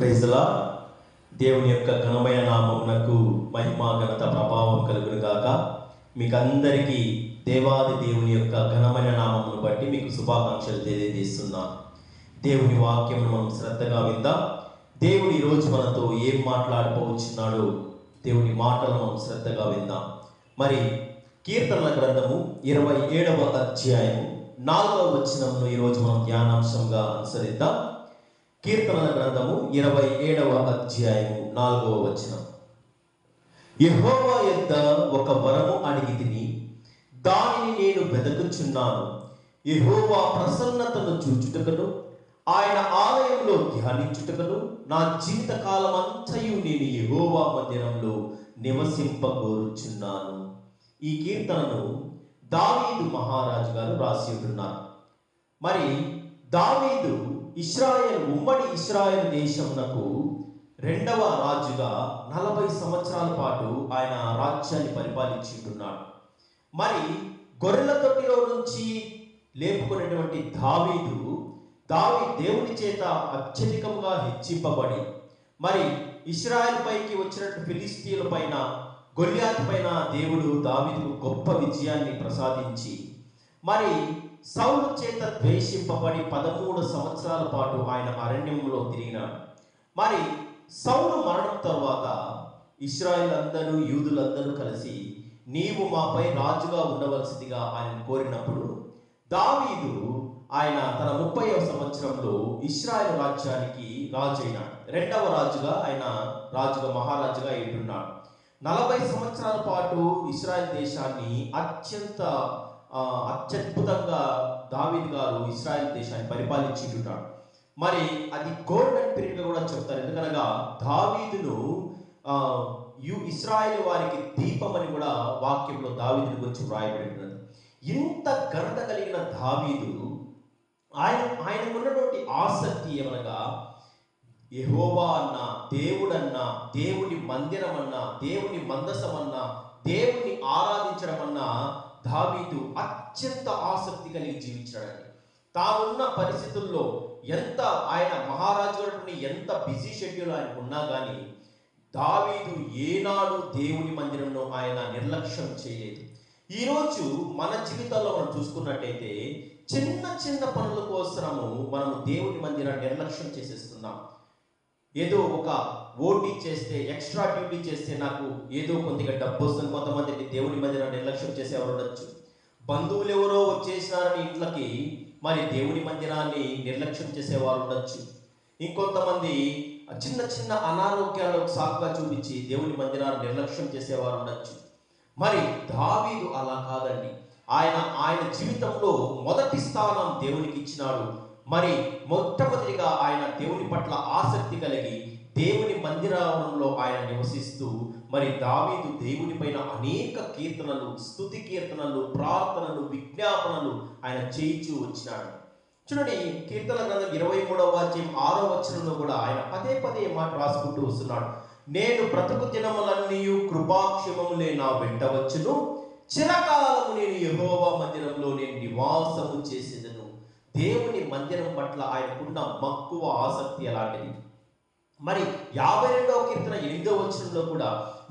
Praise the lord. దేవుని యొక్క ఘనమైన నామమునకు మహిమ ఘనత ప్రభావం కలుగును గాక. మీకు అందరికీ దేవాది దేవుని యొక్క ఘనమైన నామమును బట్టి మీకు శుభాకాంక్షలు తెలియజేస్తున్నాను. దేవుని వాక్యమును మనం శ్రద్ధగా విందాం. దేవుడు ఈరోజు మనతో ఏం మాట్లాడబోచున్నాడో దేవుని మాటలు మనం శ్రద్ధగా విందాం. మరి కీర్తనల గ్రంథము 27వ అధ్యాయము 4వ వచనమును ఈరోజు మనం ధ్యానాంశంగా అనుసరిద్దాం. కీర్తనల గ్రంథము 27వ అధ్యాయము 4వ వచనం. యెహోవా యొద్ద ఒక వరము అడిగితిని, దానిని నేను వెదకుచున్నాను. యెహోవా ప్రసన్నతను చూచుటకును ఆయన ఆలయంలో ధ్యానించుటకును నా జీవిత కాలమంతయు నేను యెహోవా మందిరంలో నివసింపగోరుచున్నాను. ఈ కీర్తనను దావీదు మహారాజు గారు రాసి ఉంటున్నారు. మరి దావీదు ఉమ్మడి ఇశ్రాయేలు దేశమునకు 2వ రాజుగా 40 సంవత్సరాల పాటు ఆయన రాజ్యాన్ని పరిపాలించి ఉంటున్నాడు. మరి గొర్రెల తొట్టిలో నుంచి లేపుకున్నటువంటి దావీదు దేవుని చేత అత్యధికంగా హెచ్చింపబడి మరి ఇశ్రాయేలు పైకి వచ్చినటువంటి ఫిలిస్తీయుల పైన గొల్యాతు పైన దేవుడు దావీదుకు గొప్ప విజయాన్ని ప్రసాదించి మరి సౌలు చేత ద్వేషింపబడి 13 సంవత్సరాల పాటు ఆయన అరణ్యంలో తిరిగినాడు. మరి సౌలు మరణం తర్వాత ఇశ్రాయేల్ అందరూ యూదులందరూ కలిసి నీవు మాపై రాజుగా ఉండవలసిందిగా ఆయన కోరినప్పుడు దావీదు ఆయన తన 30వ సంవత్సరంలో ఇశ్రాయేల్ రాజ్యానికి రాజు అయినాడు. 2వ రాజుగా ఆయన మహారాజుగా ఉంటున్నాడు. 40 సంవత్సరాల పాటు ఇశ్రాయేల్ దేశాన్ని అత్యద్భుతంగా దావీదు గారు ఇశ్రాయేల్ దేశాన్ని పరిపాలించుంటున్నాడు. మరి అది గోల్డెన్ పీరియడ్ కూడా చెప్తారు. ఎందుకనగా దావీదును ఇశ్రాయేల్ వారికి దీపం అని కూడా వాక్యంలో దావీదుని గురించి వ్రాయబడి ఉన్నది. ఇంత ఘనత కలిగిన దావీదు ఆయనకున్నటువంటి ఆసక్తి ఏమనగా యెహోవా అన్న, దేవుడన్నా, దేవుని మందిరం అన్నా, దేవుని మందసం అన్నా, దేవుని ఆరాధించడం అన్నా దావీదు అత్యంత ఆసక్తి కలిగి జీవించాడండి. తానున్న పరిస్థితుల్లో ఆయన మహారాజు ఎంత బిజీ షెడ్యూల్ ఆయనకు ఉన్నా కానీ దావీదు ఏనాడు దేవుని మందిరంలో ఆయన నిర్లక్ష్యం చేయలేదు. ఈరోజు మన జీవితాల్లో మనం చూసుకున్నట్టయితే చిన్న చిన్న పనుల కోసము మనం దేవుని మందిరాన్ని నిర్లక్ష్యం చేసేస్తున్నాం. ఏదో ఒక ఓటీ చేస్తే, ఎక్స్ట్రా డ్యూటీ చేస్తే నాకు ఏదో కొద్దిగా డబ్బు వస్తుంది. కొంతమంది దేవుని మందిరాన్ని నిర్లక్ష్యం చేసేవారు ఉండొచ్చు. బంధువులు ఎవరో వచ్చేసినారని ఇంట్లోకి మరి దేవుని మందిరాన్ని నిర్లక్ష్యం చేసేవారు ఉండొచ్చు. ఇంకొంతమంది చిన్న చిన్న అనారోగ్యాలకు సాకుగా చూపించి దేవుని మందిరాన్ని నిర్లక్ష్యం చేసేవారు ఉండొచ్చు. మరి దావీదు అలా కాదండి. ఆయన జీవితంలో మొదటి స్థానం దేవునికి ఇచ్చినాడు. మరి మొట్టమొదటిగా ఆయన దేవుని పట్ల ఆసక్తి కలిగి దేవుని మందిరంలో ఆయన నివసిస్తూ మరి దావీదు దేవుని పైన అనేక కీర్తనలు, స్తుతి కీర్తనలు, ప్రార్థనలు, విజ్ఞాపనలు ఆయన చేయించూ వచ్చినాడు. చూడండి, కీర్తన గ్రంథం 23వ అధ్యాయం 6వ వచనంలో కూడా ఆయన పదే మాట రాసుకుంటూ వస్తున్నాడు. నేను బ్రతుకు దినములన్నీ కృపాక్షేమములే నా వెంట వచ్చును, చిరకాలము నేను యెహోవా మందిరంలో నేను నివాసము చేసేదను. దేవుని మందిరం పట్ల ఆయనకున్న మక్కువ, ఆసక్తి అలాంటిది. మరి 52వ కీర్తన 8వ వచనంలో కూడా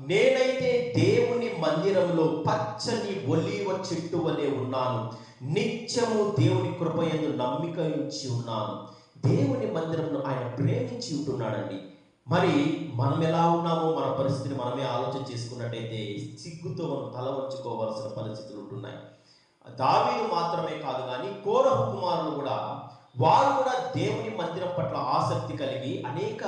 నేనైతే దేవుని మందిరంలో పచ్చని ఒలీవ చెట్టు వలె ఉన్నాను, నిత్యము దేవుని కృపయందు నమ్మిక ఉంచి ఉన్నాను. దేవుని మందిరంలో ఆయన ప్రేమించి ఉంటున్నాడండి. మరి మనం ఎలా ఉన్నామో మన పరిస్థితిని మనమే ఆలోచన చేసుకున్నట్టయితే సిగ్గుతో మనం తల వంచుకోవాల్సిన పరిస్థితులు ఉంటున్నాయి. దావీదు మాత్రమే కాదు కానీ కోరహు కుమారులు కూడా వారు కూడా దేవుని మందిరం పట్ల ఆసక్తి కలిగి అనేక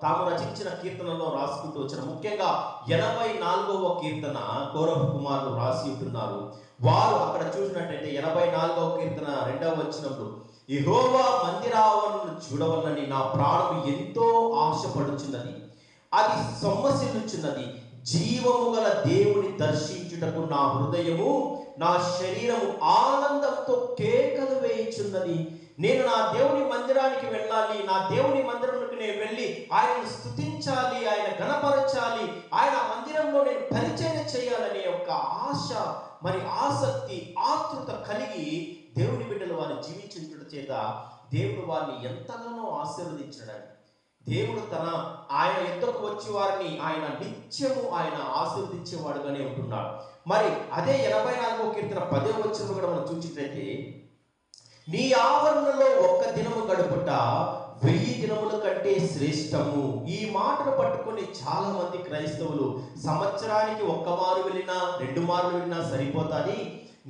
తాము రచించిన కీర్తనలో రాసుకుంటూ వచ్చిన ముఖ్యంగా 84వ కీర్తన కోరహు కుమారులు రాసి ఉంటున్నారు. వారు అక్కడ చూసినట్టయితే 84వ కీర్తన 2వ వచనంలో యెహోవా మందిరావరణను చూడవలనని నా ప్రాణము ఎంతో ఆశపడుచున్నది, అది సొమ్మసిల్లుచున్నది. జీవము గల దేవుని దర్శించుటకు నా హృదయము, నా శరీరము ఆనందంతో కేకలు వేయుచున్నది. నేను నా దేవుని మందిరానికి వెళ్ళాలి, నా దేవుని మందిరంలోకి నేను వెళ్ళి ఆయనను స్తుతించాలి, ఆయన గణపరచాలి, ఆయన మందిరంలో నేను పరిచయం చేయాలనే ఒక ఆశ, మరి ఆసక్తి, ఆతృత కలిగి దేవుని బిడ్డలు వారిని జీవించుట చేత దేవుడు వారిని ఎంతగానో ఆశీర్వదించడానికి దేవుడు ఆయన యుద్ధకు వచ్చి వారిని ఆయన నిత్యము ఆయన ఆశీర్వదించేవాడుగానే ఉంటున్నాడు. మరి అదే 84వ కీర్తన 10వ వచనం కూడా మనం చూసినట్లయితే, నీ ఆవరణలో ఒక్క దినము గడుపుట 1000 దినముల కంటే శ్రేష్టము. ఈ మాటను పట్టుకొని చాలా మంది క్రైస్తవులు సంవత్సరానికి ఒక్క మారు వెళ్ళినా 2 మార్లు వెళ్ళినా సరిపోతుంది,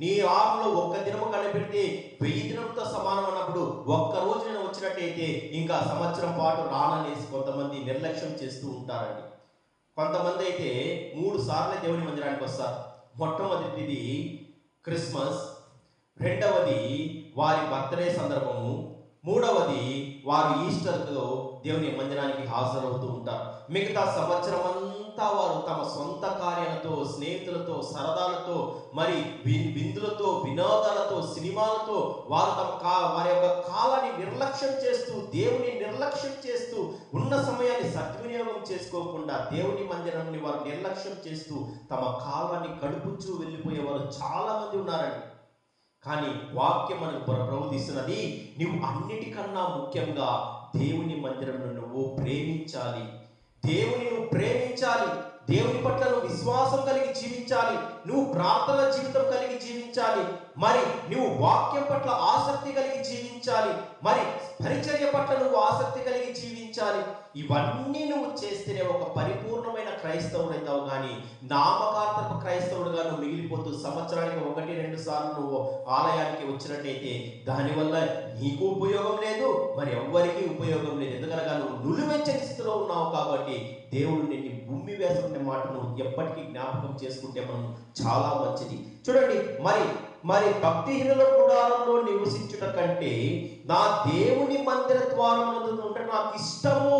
నీ ఆరులో ఒక్క దినము కనిపెడితే 1000 దినంతో సమానం అన్నప్పుడు ఒక్క రోజు నేను వచ్చినట్టయితే ఇంకా సంవత్సరం పాటు రాననేసి కొంతమంది నిర్లక్ష్యం చేస్తూ ఉంటారండి. కొంతమంది అయితే 3 సార్లు దేవుని మందిరానికి వస్తారు. మొట్టమొదటిది క్రిస్మస్, రెండవది వారి బర్త్డే సందర్భము, మూడవది వారు ఈస్టర్తో దేవుని మందిరానికి హాజరవుతూ ఉంటారు. మిగతా సంవత్సరం అంతా వారు తమ సొంత కార్యాలతో, స్నేహితులతో, సరదాలతో, మరి విందులతో, వినోదాలతో, సినిమాలతో వారు వారి యొక్క కాలాన్ని నిర్లక్ష్యం చేస్తూ, దేవుని నిర్లక్ష్యం చేస్తూ, ఉన్న సమయాన్ని సద్వినియోగం చేసుకోకుండా దేవుని మందిరాన్ని వారు నిర్లక్ష్యం చేస్తూ తమ కాలాన్ని గడుపుచూ వెళ్ళిపోయేవారు చాలా మంది ఉన్నారండి. కానీ వాక్యం మనకు ప్రబోధిస్తున్నది, నువ్వు అన్నిటికన్నా ముఖ్యంగా దేవుని మందిరంలో నువ్వు ప్రేమించాలి. దేవుని నువ్వు ప్రేమించాలి. దేవుని పట్ల నువ్వు విశ్వాసం కలిగి జీవించాలి. నువ్వు ప్రార్థన జీవితం కలిగి జీవించాలి. మరి నువ్వు వాక్యం పట్ల ఆసక్తి కలిగి జీవించాలి. మరి పరిచర్య పట్ల నువ్వు ఆసక్తి కలిగి జీవించాలి. ఇవన్నీ నువ్వు చేస్తేనే ఒక పరిపూర్ణమైన క్రైస్తవుడైతావు. కానీ నామకార్థపు క్రైస్తవుడుగా నువ్వు మిగిలిపోతూ సంవత్సరానికి 1-2 సార్లు నువ్వు ఆలయానికి వచ్చినట్టయితే దానివల్ల నీకు ఉపయోగం లేదు, మరి ఎవ్వరికీ ఉపయోగం లేదు. ఎందుకనగా నువ్వు నులివెచ్చని స్థితిలో ఉన్నావు కాబట్టి దేవుడు నిన్ను భూమి వేసుకునే మాటను ఎప్పటికీ జ్ఞాపకం చేసుకుంటే మనం చాలా మంచిది. చూడండి, మరి భక్తిహీనుల గుడారంలో నివసించుట కంటే నా దేవుని మందిర ద్వారమునందు ఉంటే నాకు ఇష్టము.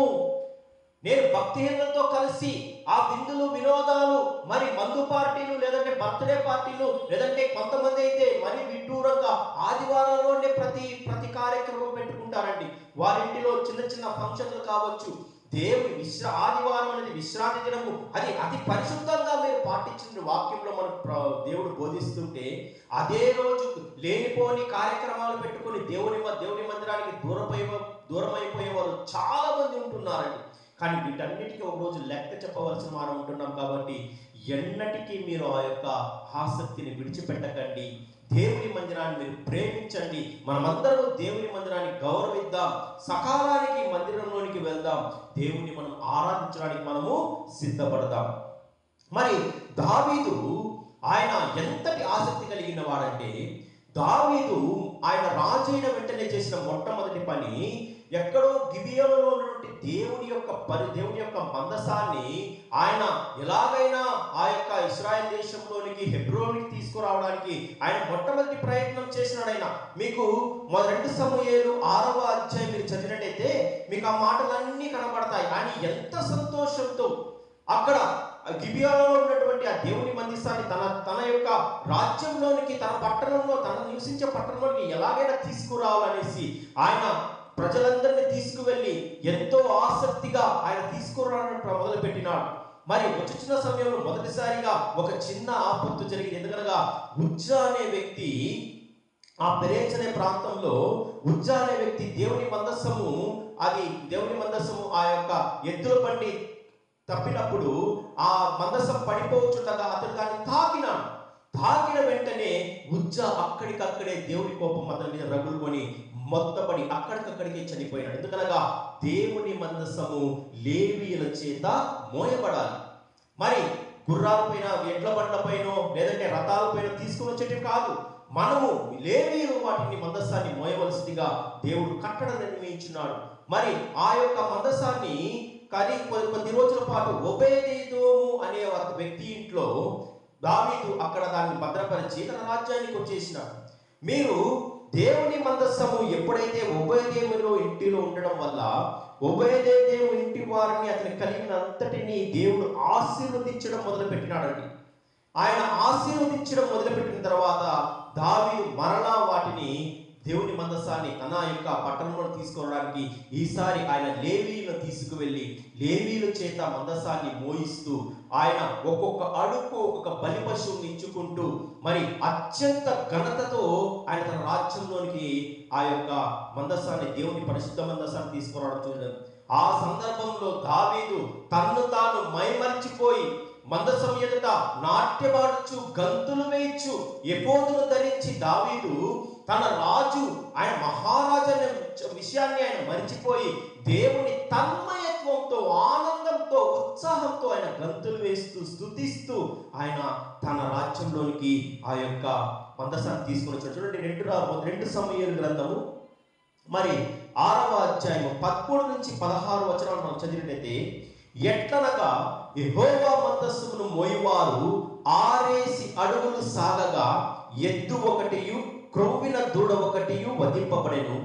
నేను భక్తిహీనులతో కలిసి ఆ విందులు, వినోదాలు, మరి మందు పార్టీలు, లేదంటే బర్త్డే పార్టీలు, లేదంటే కొంతమంది అయితే మరి విడ్డూరంగా ఆదివారంలోనే ప్రతి కార్యక్రమం పెట్టుకుంటారండి. వారింటిలో చిన్న చిన్న ఫంక్షన్లు కావచ్చు. దేవుని ఆదివారం అనేది విశ్రాంతి దినము, అది అతి పరిశుద్ధంగా మీరు పాటించిన వాక్యంలో మనకు దేవుడు బోధిస్తుంటే, అదే రోజు లేనిపోని కార్యక్రమాలు పెట్టుకొని దేవుని మందిరానికి దూరమైపోయేవారు చాలా మంది ఉంటున్నారండి. కానీ వీటన్నిటికీ ఒక రోజు లెక్క చెప్పవలసిన వారు ఉంటున్నాం కాబట్టి ఎన్నటికీ మీరు ఆ యొక్క ఆసక్తిని విడిచిపెట్టకండి. దేవుని మందిరాన్ని మీరు ప్రేమించండి. మనమందరం దేవుని మందిరాన్ని గౌరవిద్దాం. సకాలానికి మందిరంలోనికి వెళ్దాం. దేవుని మనం ఆరాధించడానికి మనము సిద్ధపడదాం. మరి దావీదు ఆయన ఎంతటి ఆసక్తి కలిగిన వాడంటే, దావీదు ఆయన రాజు అయిన వెంటనే చేసిన మొట్టమొదటి పని, ఎక్కడో గిబియోనులో ఉన్నటువంటి దేవుని యొక్క మందసాన్ని ఆయన ఎలాగైనా ఆ యొక్క ఇశ్రాయేల్ దేశంలోనికి హెబ్రోనికి తీసుకురావడానికి ఆయన మొట్టమొదటి ప్రయత్నం చేసినాడు. ఆయన మీకు 2 సమూయేలు 6వ అధ్యాయం మీరు చదివినట్టయితే మీకు ఆ మాటలన్నీ కనబడతాయి. ఆయన ఎంత సంతోషంతో అక్కడ గిబియోనులో ఉన్నటువంటి ఆ దేవుని మందిసాన్ని తన యొక్క రాజ్యంలోనికి, తన పట్టణంలో, తన నివసించే పట్టణంలోనికి ఎలాగైనా తీసుకురావాలనేసి ఆయన ప్రజలందరినీ తీసుకువెళ్ళి ఎంతో ఆసక్తిగా ఆయన తీసుకురావడం మొదలుపెట్టినాడు. మరి వచ్చిన సమయంలో మొదటిసారిగా ఒక చిన్న ఆపత్తు జరిగింది. ఎందుకనగా ఉజ్జా అనే వ్యక్తి, ఆ పెరేచ్ అనే ప్రాంతంలో ఉజ్జా అనే వ్యక్తి దేవుని మందస్సము ఆ యొక్క ఎద్దుల బండి తప్పినప్పుడు ఆ మందస్సం పడిపోవచ్చుండగా అతడు దాన్ని తాకిన వెంటనే ఉజ్జా అక్కడికక్కడే దేవుని కోపం అతని మీద రగులుకొని మొత్తపడి అక్కడికక్కడికే చనిపోయినాడు. ఎందుకనగా దేవుని మందసము లేవీయుల చేత మోయబడాలి. మరి గుర్రాలపైన, ఎడ్ల బండ్లపైన, లేదంటే రథాలపైన తీసుకుని వచ్చేటివి కాదు. మనము లేవీయులు వాటిని మందసాన్ని మోయవలసిందిగా దేవుడు కట్టడ నిర్మించున్నాడు. మరి ఆ యొక్క మందసాన్ని కొద్ది రోజుల పాటు ఒబేదెదోము అనే వ్యక్తి ఇంట్లో దావీదు అక్కడ దాన్ని భద్రపరిచి తన రాజ్యానికి వచ్చేసినాడు. మీరు దేవుని మందస్సము ఎప్పుడైతే ఒబేదెదోము ఇంటిలో ఉండడం వల్ల ఒబేదెదోము ఇంటి వారిని అతని కలిగినంతటిని దేవుడు ఆశీర్వదించడం మొదలుపెట్టినాడండి. ఆయన ఆశీర్వదించడం మొదలుపెట్టిన తర్వాత దావీదు మరలా వాటిని దేవుని మందసాన్ని తన యొక్క పట్టణంలో తీసుకురావడానికి ఈసారి ఆయన లేవీయులను తీసుకువెళ్ళి లేవీయుల చేత మందసాన్ని మోయిస్తూ ఆయన ఒక్కొక్క అడుగు ఒక్కొక్క బలి పశువుని ఇచ్చుకుంటూ మరి అత్యంత ఘనతతో ఆయన తన రాజ్యంలోనికి ఆ యొక్క మందసాన్ని, దేవుని పరిశుద్ధ మందసాన్ని తీసుకురావడం చూడడం ఆ సందర్భంలో దావీదు తన్ను తాను మైమరిచిపోయి మందసం ఎదుట నాట్యమాడుచు గంతులు వేయచ్చు ఎపోదును ధరించి దావీదు తన రాజు ఆయన మహారాజు అనే విషయాన్ని ఆయన మరిచిపోయి దేవుని తన్మయత్వంతో ఆనందంతో ఉత్సాహంతో ఆయన గంతులు వేస్తూ స్తుతిస్తూ ఆయన తన రాజ్యంలోనికి ఆ యొక్క మందసాన్ని తీసుకొని వచ్చాడు. చూడండి 2 సమూయేలు గ్రంథము మరి 6వ అధ్యాయము 13 నుంచి 16 వచనాలు మనం చదివినట్లయితే, ఎట్లనగా యెహోవా మందస్సును మోయువారు 6 అడుగులు సాగగా ఎద్దు ఒకటియు క్రొవ్విన దూడ ఒకటియు వధింపబడెను.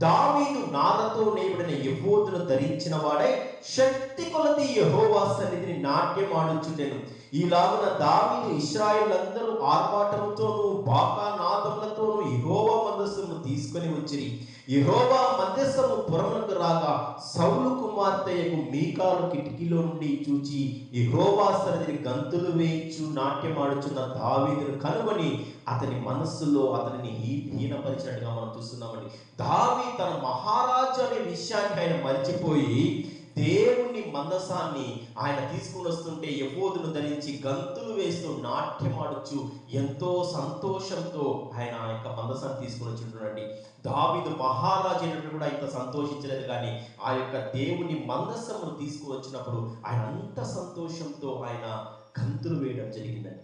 దావీదు నారతో నేయబడిన ఎఫోదును ధరించిన వాడై శక్తి కొలది యెహోవా సన్నిధిని నాట్యమాడుచుండెను. ఈలాగున దావీదు ఇశ్రాయేలులందరూ ఆర్భాటముతోనూ బాకానాదములతోనూ యెహోవా మందస్సును తీసుకొని వచ్చిరి. యెహోవా మందస్సము పురమునకు రాగా సౌలు కుమార్తెయగు మీకాలు కిటికీలో నుండి చూచి యెహోవా సన్నిధిని గంతులు వేయించు నాట్యమాడుచున్న దావీదును కనుగొని అతని మనస్సులో అతనిని హీనపరిచినట్టుగా మనం చూస్తున్నామండి. దావీదు తన మహారాజు అనే విషయాన్ని ఆయన మర్చిపోయి దేవుని మందసాన్ని ఆయన తీసుకుని వస్తుంటే ఎఫోదును ధరించి గంతులు వేస్తూ నాట్యమాడుచు ఎంతో సంతోషంతో ఆయన ఆ యొక్క మందసాన్ని తీసుకుని వచ్చింటున్నాడండి. దావీదు మహారాజు అయినప్పుడు కూడా ఇంత సంతోషించలేదు, కానీ ఆ యొక్క దేవుని మందసమును తీసుకువచ్చినప్పుడు ఆయన అంత సంతోషంతో ఆయన గంతులు వేయడం జరిగిందండి.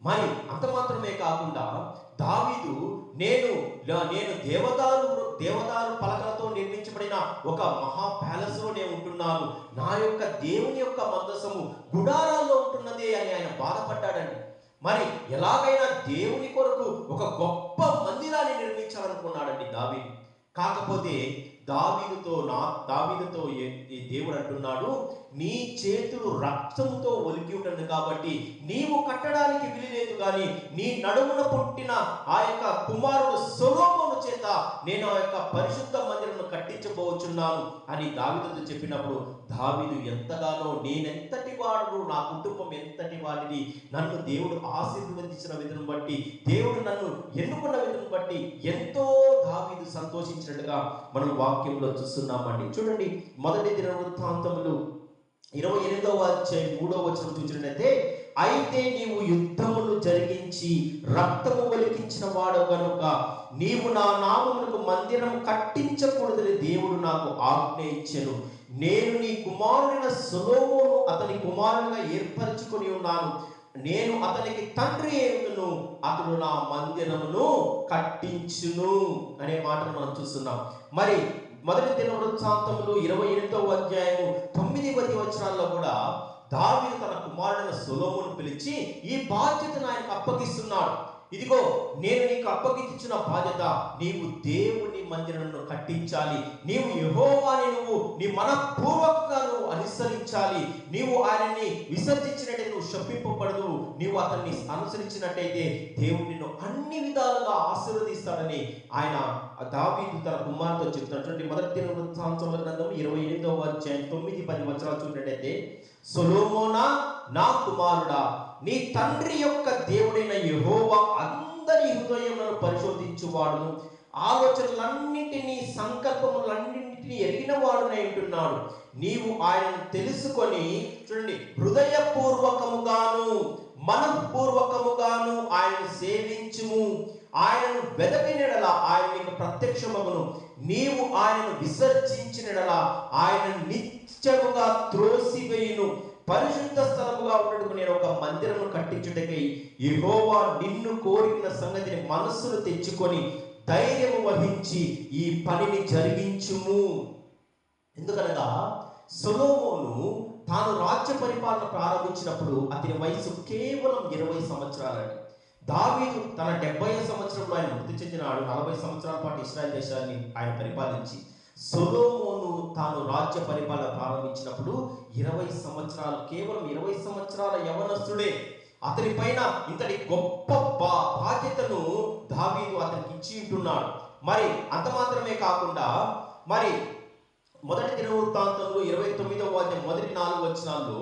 మరి అంత మాత్రమే కాకుండా దావీదు నేను దేవదారు పలకలతో నిర్మించబడిన ఒక మహా ప్యాలెస్ లో నేను ఉంటున్నాను, నా యొక్క దేవుని యొక్క మందసము గుడారాల్లో ఉంటున్నదే అని ఆయన బాధపడ్డాడండి. మరి ఎలాగైనా దేవుని కొరకు ఒక గొప్ప మందిరాన్ని నిర్మించాలనుకున్నాడండి దావీదు. కాకపోతే దావీదుతో దేవుడు అంటున్నాడు, నీ చేతులు రక్తంతో ఒలికి ఉంటుంది కాబట్టి నీవు కట్టడానికి వీలులేదు, కానీ నీ నడుమున పుట్టిన ఆ యొక్క కుమారుడు సొలొమోను చేత నేను ఆ యొక్క పరిశుద్ధ మందిరమును కట్టించబోచున్నాను అని దావీదుతో చెప్పినప్పుడు దావీదు ఎంతగానో నేనెంతటి వాడు, నా కుటుంబం ఎంతటి వాడిని, నన్ను దేవుడు ఆశీర్వదించిన విధులను బట్టి, దేవుడు నన్ను ఎన్నుకున్న విధులను బట్టి ఎంతో దావీదు సంతోషించినట్టుగా మనం వాక్యంలో చూస్తున్నామండి. చూడండి, 1 దినవృత్తాంతములు 28వ అధ్యాయం 3వ వచనం చూసినట్లయితే, అయితే నీవు యుద్ధమును జరిగించి రక్తము ఒలికించిన వాడు గనుక నీవు నా నామమునకు మందిరం కట్టించకూడదని దేవుడు నాకు ఆజ్ఞ ఇచ్చెను. నేను నీ కుమారుడైన సొలొమోను అతని కుమారునిగా ఏర్పరచుకొని ఉన్నాను. నేను అతనికి తండ్రి అయ్యును, అతడు నా మందిరమును కట్టించును అనే మాటను మనం చూస్తున్నాం. మరి 1 దినవృత్తాంతములు 28వ అధ్యాయము 9-10 వచనాల్లో కూడా దావీదు తన కుమారుడైన సొలొమోను పిలిచి ఈ బాధ్యతను ఆయనకు అప్పగిస్తున్నాడు. ఇదిగో నేను నీకు అప్పగించిన బాధ్యత, నీవు దేవుని మందిరమును కట్టించాలి, నీవు యెహోవాని నీ మనపూర్వకంగా అనుసరించాలి, నీవు ఆయనని విసర్జించినట్టే నువ్వు శపింపబడదు, నీవు అతన్ని అనుసరించినట్టయితే దేవుడు నిన్ను అన్ని విధాలుగా ఆశీర్వదిస్తాడని ఆయన దావీదు తన కుమారుతో చెప్తున్నాడు. 1 దినవృత్తాంతముల గ్రంథం 28వ అధ్యాయం 9-10 వచనాలు చూసినట్టయితే, సొలొమోనా నా కుమారుడా, నీ తండ్రి యొక్క దేవుడైన యెహోవా అందరి హృదయములను పరిశోధించువాడును, ఆలోచనలన్నింటినీ సంకల్పములన్నింటినీ ఎరిగిన వాడునై ఉంటున్నాడు. నీవు ఆయనను తెలుసుకొని, చూడండి, హృదయపూర్వకముగాను మనఃపూర్వకముగాను ఆయన సేవించుము. ఆయనను వెదకినెడల ఆయన నీకు ప్రత్యక్షమగును. నీవు ఆయనను విసర్జించినెడల ఆయన నిత్యముగా త్రోసివేయును. పరిశుద్ధ స్థలముగా ఉన్నట్టుకు నేను ఒక మందిరము కట్టించుటకై యెహోవా నిన్ను కోరిన సంగతిని మనస్సును తెచ్చుకొని ధైర్యము వహించి ఈ పనిని జరిగించుము. ఎందుకనగా సొలొమోను తాను రాజ్య పరిపాలన ప్రారంభించినప్పుడు అతని వయసు కేవలం 20 సంవత్సరాలండి. దావీదు తన 70వ సంవత్సరంలో ఆయన మృతి చెందినాడు. 40 సంవత్సరాల పాటు ఇశ్రాయేల్ దేశాన్ని ఆయన పరిపాలించి, సొలొమోను తాను రాజ్య పరిపాలన ప్రారంభించినప్పుడు 20 సంవత్సరాలు, కేవలం 20 సంవత్సరాల యవనస్తుడే. అతని పైన ఇంతటి గొప్ప బాధ్యతను దావీదు అతనికి ఇచ్చి ఉంటున్నాడు. మరి అంత మాత్రమే కాకుండా మరి 1 దినవృత్తాంతంలో 29వ అధ్యాయం మొదటి 4 వచనాల్లో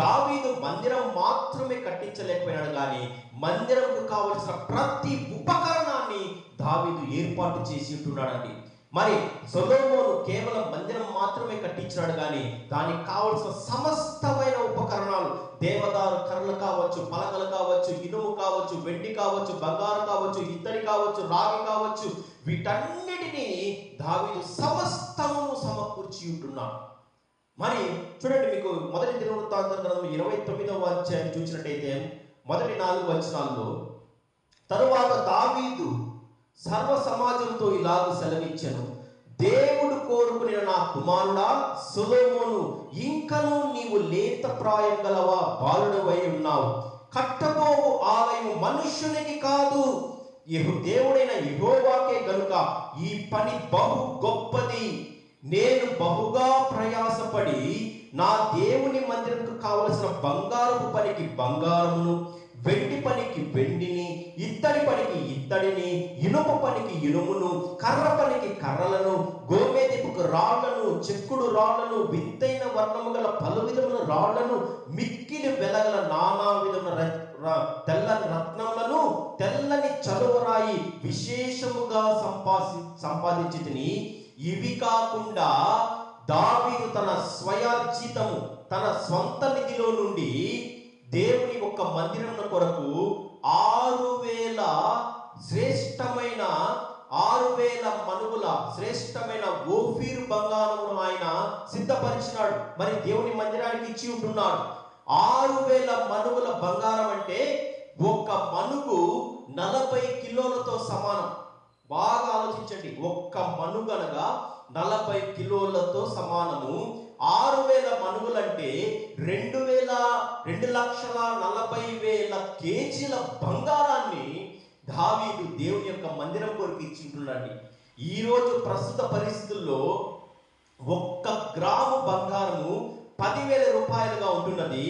దావీదు మందిరం మాత్రమే కట్టించలేకపోయినాడు, కానీ మందిరంకు కావలసిన ప్రతి ఉపకరణాన్ని దావీదు ఏర్పాటు చేసి ఉంటున్నాడండి. మరి సొలొమోను కేవలం మందిరం మాత్రమే కట్టించాడు, కానీ దానికి కావలసిన సమస్తమైన ఉపకరణాలు, దేవదారు కర్రలు కావచ్చు, పలకలు కావచ్చు, ఇనుము కావచ్చు, వెండి కావచ్చు, బంగారు కావచ్చు, ఇత్తడి కావచ్చు, రాగి కావచ్చు, వీటన్నిటినీ దావీదు సమస్తమును సమకూర్చి ఉంటున్నాడు. మరి చూడండి, మీకు మొదటి దినవృత్తాంతం గ్రంథం 29వ అధ్యాయం చూసినట్టయితే మొదటి 4 వచనాల్లో, తరువాత దావీదు సర్వ సమాజంతో ఇలాగ సెలవిచ్చెను, దేవుడు కోరుకుని నా కుమారుడా సొలొమోను, ఇంకను నీవు లేత ప్రాయం గలవా బాలుడవై ఉన్నావు. కట్టబోవు ఆలయం మనుష్యునికి కాదు, దేవుడైన యెహోవాకే గనుక ఈ పని బహు గొప్పది. నేను బహుగా ప్రయాసపడి నా దేవుని మందిరంకు కావలసిన బంగారపు పనికి బంగారమును, వెండి పనికి వెండిని, ఇత్తడి పనికి ఇత్తడిని, ఇనుప పనికి ఇనుమును, కర్ర పనికి కర్రలను, గోమేదిపుకు రాళ్లను, చెక్కుడు రాళ్లను, వింతైన వర్ణము గల పలు విధముల రాళ్లను, మిక్కిలి వెలగల నానా విధముల తెల్లని రత్నములను, తెల్లని చలువరాయి విశేషముగా సంపాదించి తిని. ఇవి కాకుండా దావీదు తన స్వయార్జితము, తన స్వంత నిధిలో నుండి దేవుని యొక్క మందిరం కొరకు 6,000 శ్రేష్టమైన 6,000 మనుగుల శ్రేష్టమైన ఓఫీరు బంగారమును ఆయన సిద్ధపరిచినాడు. మరి దేవుని మందిరానికి ఇచ్చి ఉంటున్నాడు. 6,000 మనుగుల బంగారం అంటే ఒక్క మనుగు 40 కిలోలతో సమానం. బాగా ఆలోచించండి, ఒక్క మనుగు అనగా 40 కిలోలతో సమానము. 6,000 మనుగులంటే 2,40,000 కేజీల బంగారాన్ని దావీదు దేవుని యొక్క మందిరం కొరకు ఇచ్చింటున్నాడు. ఈరోజు ప్రస్తుత పరిస్థితుల్లో 1 గ్రాము బంగారము 10,000 రూపాయలుగా ఉంటున్నది.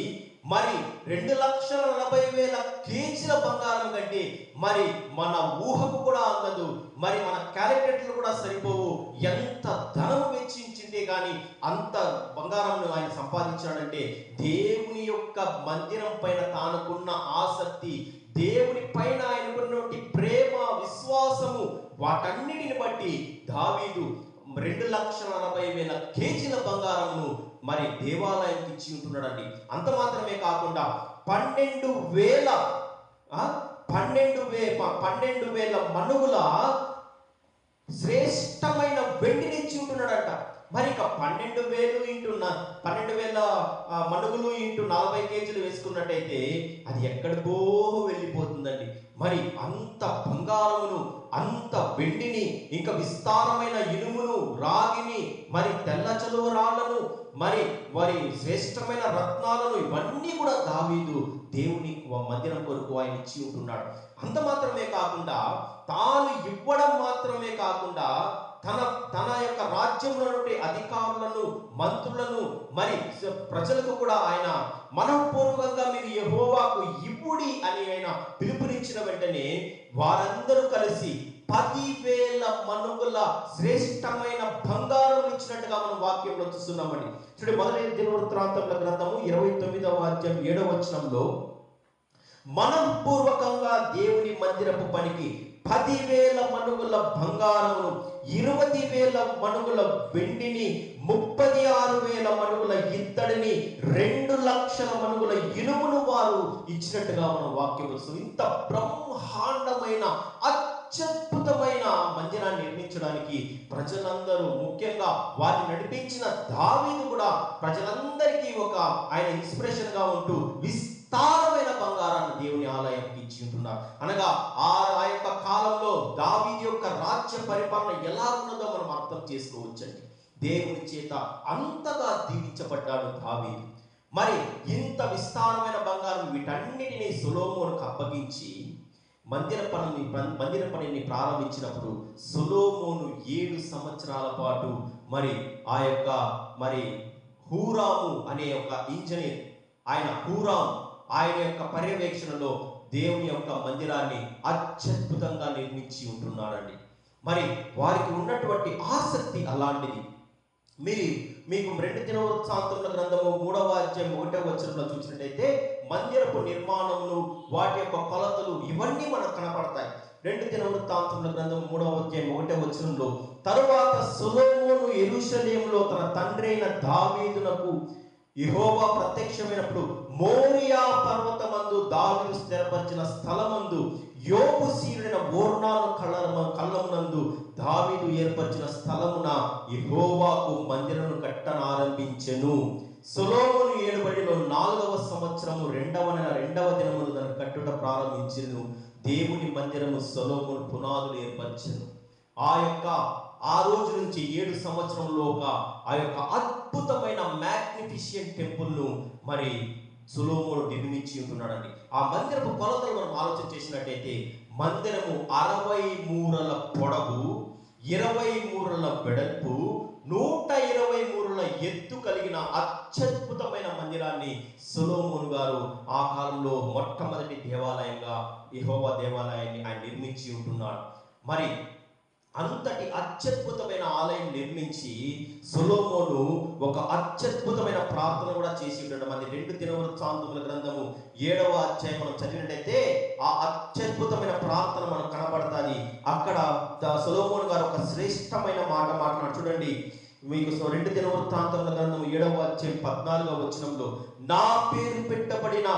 మరి 2,40,000 కేజీల బంగారం కంటే మరి మన ఊహకు కూడా అందదు, మరి మన క్యాలిక్యులేటర్లు కూడా సరిపోవు. ఎంత ధనము వెచ్చించిందే కానీ అంత బంగారం ఆయన సంపాదించాడంటే దేవుని యొక్క మందిరం పైన తానుకున్న ఆసక్తి, దేవుని పైన ఆయనకున్నటువంటి ప్రేమ, విశ్వాసము, వాటన్నిటిని బట్టి దావీదు 2,40,000 కేజీల బంగారమును మరి దేవాలయానికి ఇచ్చి ఉంటున్నాడండి. అంత మాత్రమే కాకుండా 12,000 మనుగుల శ్రేష్టమైన వెండిని ఇచ్చి ఉంటున్నాడంట. మరి ఇక 12,000 మనుగులు ఇంటూ 40 కేజీలు వేసుకున్నట్టయితే అది ఎక్కడికో వెళ్ళిపోతుందండి. మరి అంత బంగారమును, అంత వెండిని, ఇంకా విస్తారమైన ఇనుమును, రాగిని, మరి తెల్ల చలువ రాళ్లను, మరి శ్రేష్టమైన రత్నాలను, ఇవన్నీ కూడా దావీదు దేవుని మందిరం కొరకు ఆయన ఇచ్చి ఉంటున్నాడు. అంత మాత్రమే కాకుండా తాను ఇవ్వడం మాత్రమే కాకుండా తన యొక్క రాజ్యంలో నుండి అధికారులను, మంత్రులను, మరి ప్రజలకు కూడా ఆయన మనఃపూర్వకంగా మీరు యెహోవాకు ఇవ్వుడి అని ఆయన పిలుపునిచ్చిన వెంటనే వారందరూ కలిసి 10,000 మనుగుల శ్రేష్టమైన బంగారం ఇచ్చినట్టుగా మనం వాక్యంలో చూస్తున్నామండి. చూడండి, మొదటి దినవృత్తాంతముల గ్రంథము 29వ అధ్యాయం 7వ వచనంలో, మనఃపూర్వకంగా దేవుని మందిరపు పనికి 10,000 మనుగుల బంగారమును, 20,000 మనుగుల వెండిని, 36,000 మనుగుల ఇత్తడిని, 2,00,000 మనుగుల ఇనుమును వారు ఇచ్చినట్టుగా మనం వాక్యం వస్తుంది. ఇంత బ్రహ్మాండమైన అత్యద్భుతమైన మందిరాన్ని నిర్మించడానికి ప్రజలందరూ, ముఖ్యంగా వారిని నడిపించిన దావీదు కూడా ప్రజలందరికీ ఆయన ఇన్స్పిరేషన్ గా ఉంటూ విస్తారమైన బంగారాన్ని దేవుని ఆలయానికి ఇచ్చి ఉంటున్నారు. అనగా ఆ యొక్క కాలంలో దావీదు యొక్క రాజ్య పరిపాలన ఎలా ఉన్నదో మనం అర్థం చేసుకోవచ్చండి. దేవుని చేత అంతగా దీవించబడ్డాడు దావీదు. మరి ఇంత విస్తారమైన బంగారం వీటన్నిటినీ సొలొమోనుకు అప్పగించి మందిర పనిని ప్రారంభించినప్పుడు సొలొమోను 7 సంవత్సరాల పాటు మరి ఆ యొక్క హూరాము అనే ఒక ఇంజనీర్, ఆయన యొక్క పర్యవేక్షణలో దేవుని యొక్క మందిరాన్ని అత్యద్భుతంగా నిర్మించి ఉంటున్నాడండి. మరి వారికి ఉన్నటువంటి ఆసక్తి అలాంటిది. మీకు 2 దినవృత్తాంతముల గ్రంథము 3వ అధ్యాయం 1వ వచనంలో చూసినట్టయితే మందిరపు నిర్మాణములు, వాటి యొక్క కొలతలు, ఇవన్నీ మనకు కనపడతాయి. దినవృత్తాంతముల గ్రంథం 3వ అధ్యాయం 1వ వచనంలో, తరువాత సొలొమోను యెరూషలేములో తన తండ్రి అయిన దావీదునకు యెహోవా ప్రత్యక్షమైనప్పుడు మోరియా పర్వతమందు దావీదు స్థిరపరిచిన స్థలమందు యోబుసీయుడైన ఓర్నాను కళ్ళమునందు దావీదు ఏర్పరిచిన స్థలమున యెహోవాకు మందిరమును కట్టనారంభించెను. సొలొమోను ఏలుబడిలో 4వ సంవత్సరము 2వ నెల 2వ దినమున దాన్ని కట్టుట ప్రారంభించెను. దేవుని మందిరము సొలొమోను పునాదులు ఏర్పరిచెను. ఆ రోజు నుంచి 7 సంవత్సరంలోగా ఆ యొక్క అద్భుతమైన మ్యాగ్నిఫిషియంట్ టెంపుల్ ను మరి సొలొమోను నిర్మించి ఉంటున్నాడండి. ఆ మందిరపు కొలతలు మనం ఆలోచన చేసినట్టయితే, మందిరము 60 మూరల పొడవు, 20 మూరల వెడల్పు, 120 మూరల ఎత్తు కలిగిన అత్యద్భుతమైన మందిరాన్ని సొలొమోను గారు ఆ కాలంలో మొట్టమొదటి దేవాలయంగా యెహోవా దేవాలయాన్ని ఆయన నిర్మించి ఉంటున్నాడు. మరి అంతటి అత్యద్భుతమైన ఆలయం నిర్మించి సొలొమోను ఒక అత్యద్భుతమైన ప్రార్థన కూడా చేసి ఉంటాడు. మరి 2 దినవృత్తాంతముల గ్రంథము 7వ అధ్యాయం మనం చదివినట్టయితే ఆ అత్యద్భుతమైన ప్రార్థన మనకు కనబడుతుంది. అక్కడ సొలొమోను గారు ఒక శ్రేష్టమైన మాట మాట్లాడు. చూడండి, మీకు 2 దినవృత్తాంతముల గ్రంథము 7వ అధ్యాయం 14వ వచనంలో, నా పేరు పెట్టబడిన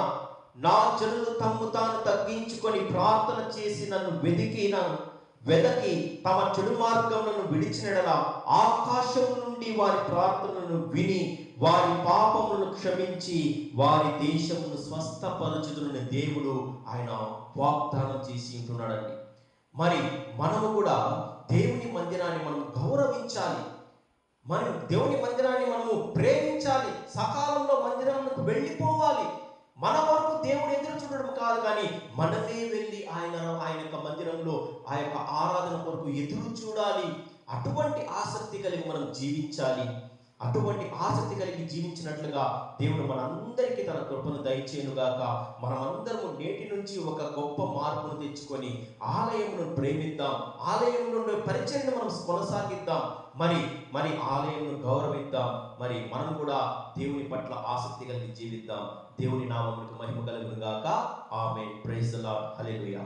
నా జనులు తమ్ము తాను తగ్గించుకొని ప్రార్థన చేసి నన్ను వెదకి తమ చెడు మార్గములను విడిచినడలా ఆకాశం నుండి వారి ప్రార్థనలను విని వారి పాపములను క్షమించి వారి దేశమును స్వస్థపరచుదునని దేవుడు ఆయన వాగ్దానం చేసి ఉంటున్నాడండి. మరి మనము కూడా దేవుని మందిరాన్ని మనం గౌరవించాలి. మనం దేవుని మందిరాన్ని మనము ప్రేమించాలి. సకాలంలో మందిరానికి వెళ్ళిపోవాలి. మన వరకు దేవుడు ఎదురు చూడడం కాదు, కానీ మనమే వెళ్ళి ఆయన యొక్క మందిరంలో ఆ యొక్క ఆరాధన కొరకు ఎదురు చూడాలి. అటువంటి ఆసక్తి కలిగి మనం జీవించాలి. అటువంటి ఆసక్తి కలిగి జీవించినట్లుగా దేవుడు మనందరికీ తన కృపను దయచేయునుగాక. మనమందరము నేటి నుంచి ఒక గొప్ప మార్పును తెచ్చుకొని ఆలయమును ప్రేమిద్దాం. ఆలయంలో పరిచర్యను మనం కొనసాగిద్దాం. మరి ఆలయంను గౌరవిద్దాం. మరి మనం కూడా దేవుని పట్ల ఆసక్తి కలిగి జీవిద్దాం. దేవుని నామమునకు మహిమ కలుగునుగాక. ఆమేన్. Praise the lord. హల్లెలూయా.